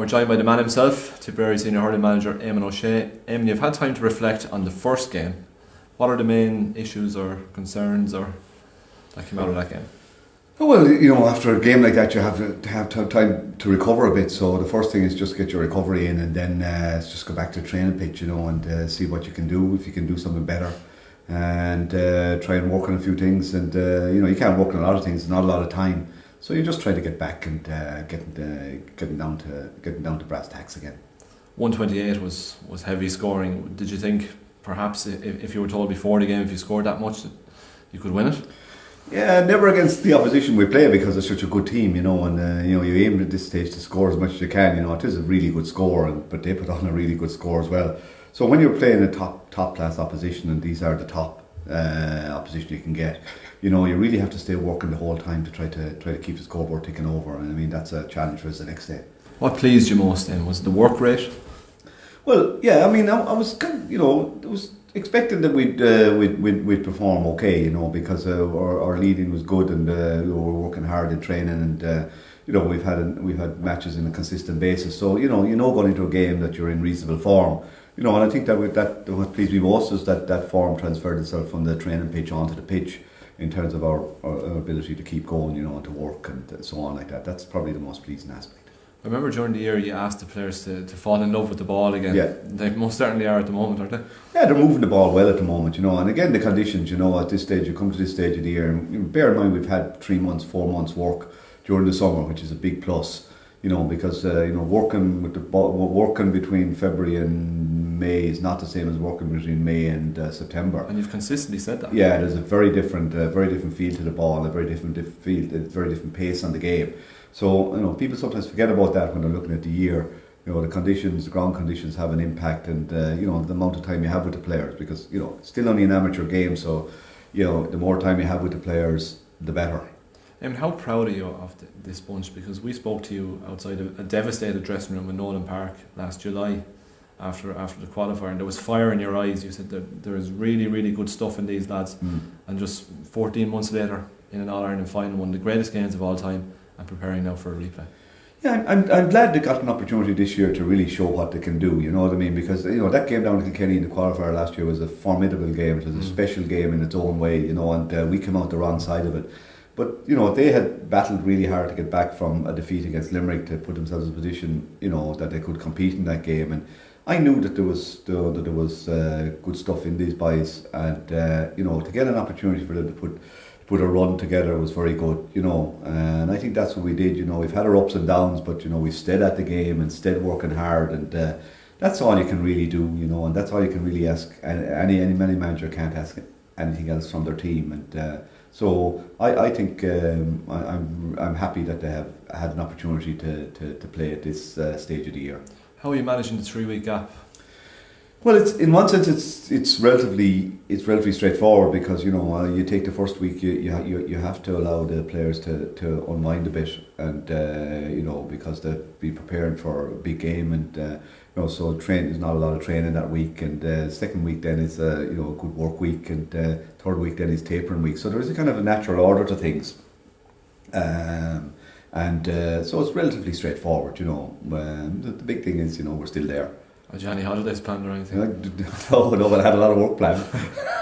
we're joined by the man himself, Tipperary Senior Hurling Manager Eamon O'Shea. Eamon, you've had time to reflect on the first game. What are the main issues or concerns that came out of that game? Well, after a game like that, you have to have time to recover a bit. So the first thing is just get your recovery in, and then just go back to the training pitch, and see what you can do, if you can do something better, and try and work on a few things. And you can't work on a lot of things, not a lot of time. So you just try to get back and getting down to brass tacks again. 128 was heavy scoring. Did you think perhaps if you were told before the game if you scored that much that you could win it? Yeah, never against the opposition we play because it's such a good team, and you aim at this stage to score as much as you can. It is a really good score, but they put on a really good score as well. So when you're playing a top class opposition, and these are the top opposition you can get, you really have to stay working the whole time to try to keep the scoreboard ticking over. And I mean that's a challenge for us the next day. What pleased you most then? Was it the work rate? Well, yeah, I mean I was was expecting that we'd perform okay, because our leading was good, and we were working hard in training, and we've had matches on a consistent basis. So going into a game that you're in reasonable form, and I think that what pleased me most is that form transferred itself from the training pitch onto the pitch in terms of our ability to keep going, and to work and so on like that. That's probably the most pleasing aspect. I remember during the year you asked the players to fall in love with the ball again. Yeah. They most certainly are at the moment, aren't they? Yeah, they're moving the ball well at the moment, and again the conditions, at this stage, you come to this stage of the year, and bear in mind we've had 3 months, 4 months work during the summer, which is a big plus, because working with the ball, working between February and May is not the same as working between May and September. And you've consistently said that. Yeah, there's a very different feel to the ball, a very different feel, a very different pace on the game. So people sometimes forget about that when they're looking at the year. The conditions, the ground conditions have an impact, and the amount of time you have with the players, because it's still only an amateur game. So the more time you have with the players, the better. How proud are you of this bunch? Because we spoke to you outside a devastated dressing room in Nolan Park last July after the qualifier, and there was fire in your eyes. You said that there is really, really good stuff in these lads, and just 14 months later in an All-Ireland final, one of the greatest games of all time, and preparing now for a replay. Yeah, I'm glad they got an opportunity this year to really show what they can do, you know what I mean? Because, that game down in Kilkenny in the qualifier last year was a formidable game. It was a special game in its own way, and we came out the wrong side of it. But, they had battled really hard to get back from a defeat against Limerick to put themselves in a position, that they could compete in that game. And I knew that there was good stuff in these boys, and, to get an opportunity for them to put a run together was very good, and I think that's what we did. We've had our ups and downs, but we've stayed at the game and stayed working hard, and that's all you can really do, and that's all you can really ask. Any manager can't ask anything else from their team, and so I think I'm happy that they have had an opportunity to play at this stage of the year. How are you managing the 3-week gap? Well, it's in one sense it's relatively straightforward, because you take the first week, you have to allow the players to unwind a bit, and because they'll be preparing for a big game, and so there's not a lot of training that week, and second week then is a good work week, and third week then is tapering week. So there is a kind of a natural order to things, and so it's relatively straightforward. The big thing is we're still there. Did you have any holidays planned or anything? No, but I had a lot of work planned.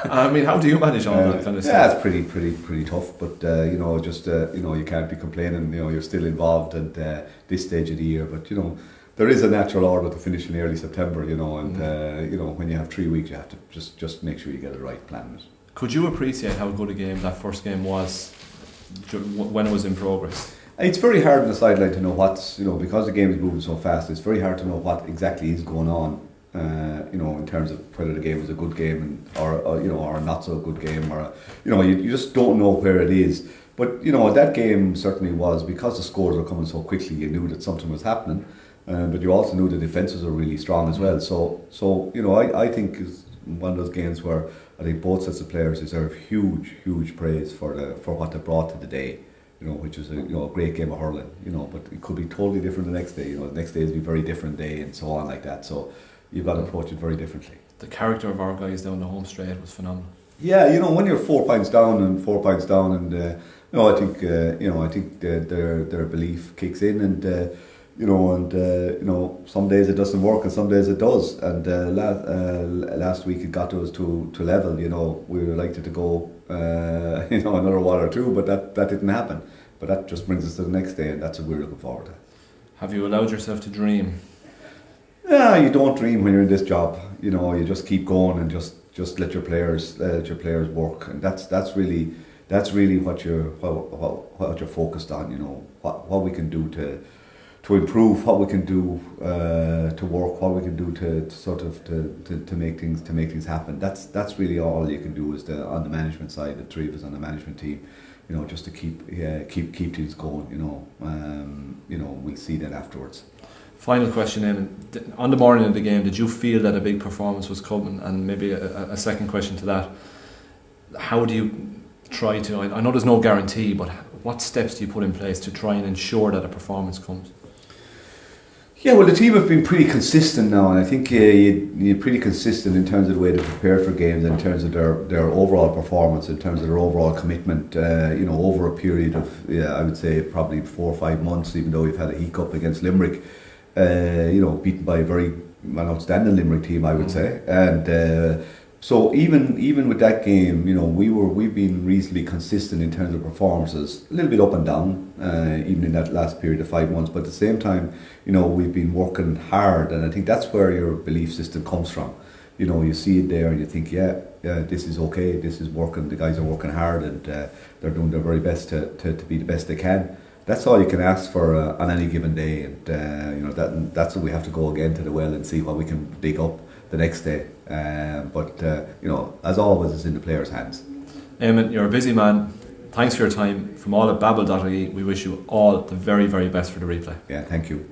I mean, how do you manage all that kind of stuff? Yeah, it's pretty tough, but you can't be complaining. You're still involved at this stage of the year, but there is a natural order to finish in early September. And when you have 3 weeks, you have to just make sure you get it right, plan it. Could you appreciate how good a game that first game was when it was in progress? It's very hard on the sideline to know what's, because the game is moving so fast, it's very hard to know what exactly is going on, in terms of whether the game is a good game or a not so good game, or, you just don't know where it is. But, that game certainly was, because the scores were coming so quickly, you knew that something was happening, but you also knew the defences were really strong as well. So I think it's one of those games where I think both sets of players deserve huge praise for what they brought to the day. Which was a great game of hurling, but it could be totally different the next day. The next day is a very different day, and so on like that. So you've got to approach it very differently. The character of our guys down the home straight was phenomenal. Yeah, when you're 4 points down, and I think their belief kicks in, and And some days it doesn't work and some days it does. And last week it got us to level. We would like it to go another one or two, but that didn't happen. But that just brings us to the next day, and that's what we're looking forward to. Have you allowed yourself to dream? Yeah, you don't dream when you're in this job. You just keep going and just let your players work, and that's really what you're focused on. What we can do to improve, what we can do to work, what we can do to make things happen. That's really all you can do is on the management side, the three of us on the management team. Just to keep things going. We'll see that afterwards. Final question, Eamon. On the morning of the game, did you feel that a big performance was coming? And maybe a second question to that: how do you try to? I know there's no guarantee, but what steps do you put in place to try and ensure that a performance comes? Yeah, well, the team have been pretty consistent now, and I think you're pretty consistent in terms of the way they prepare for games, in terms of their overall performance, in terms of their overall commitment. Over a period of, I would say probably 4 or 5 months, even though we've had a hiccup against Limerick, beaten by a very outstanding Limerick team, I would say, and. So even with that game, we've been reasonably consistent in terms of performances, a little bit up and down, even in that last period of 5 months. But at the same time, we've been working hard, and I think that's where your belief system comes from. You see it there, and you think, yeah, this is okay, this is working. The guys are working hard, and they're doing their very best to be the best they can. That's all you can ask for on any given day, and that's what we have to go again to the well and see what we can dig up the next day. But as always, it's in the players' hands. Eamon, you're a busy man. Thanks for your time. From all at Babble.ie, we wish you all the very, very best for the replay. Yeah, thank you.